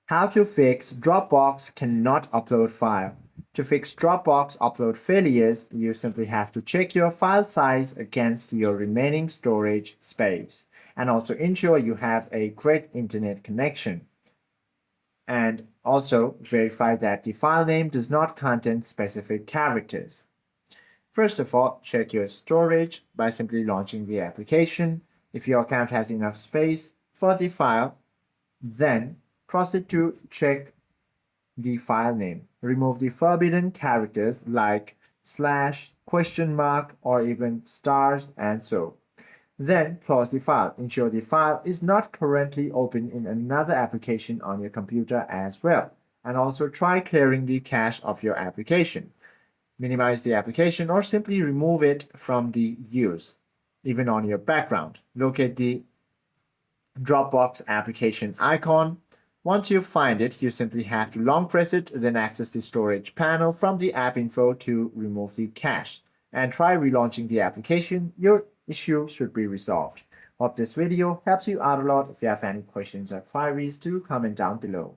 How to fix Dropbox cannot upload file. To fix Dropbox upload failures, you simply have to check your file size against your remaining storage space and also ensure you have a great internet connection. And also verify that the file name does not contain specific characters. First of all, check your storage by simply launching the application. If your account has enough space for the file, then proceed to check the file name. Remove the forbidden characters like slash, question mark, or even stars and so. Then close the file. Ensure the file is not currently open in another application on your computer as well. And also try clearing the cache of your application. Minimize the application or simply remove it from the use. Even on your background, locate the Dropbox application icon. Once you find it, you simply have to long press it, then access the storage panel from the app info to remove the cache. And try relaunching the application. Your issue should be resolved. Hope this video helps you out a lot. If you have any questions or queries, do comment down below.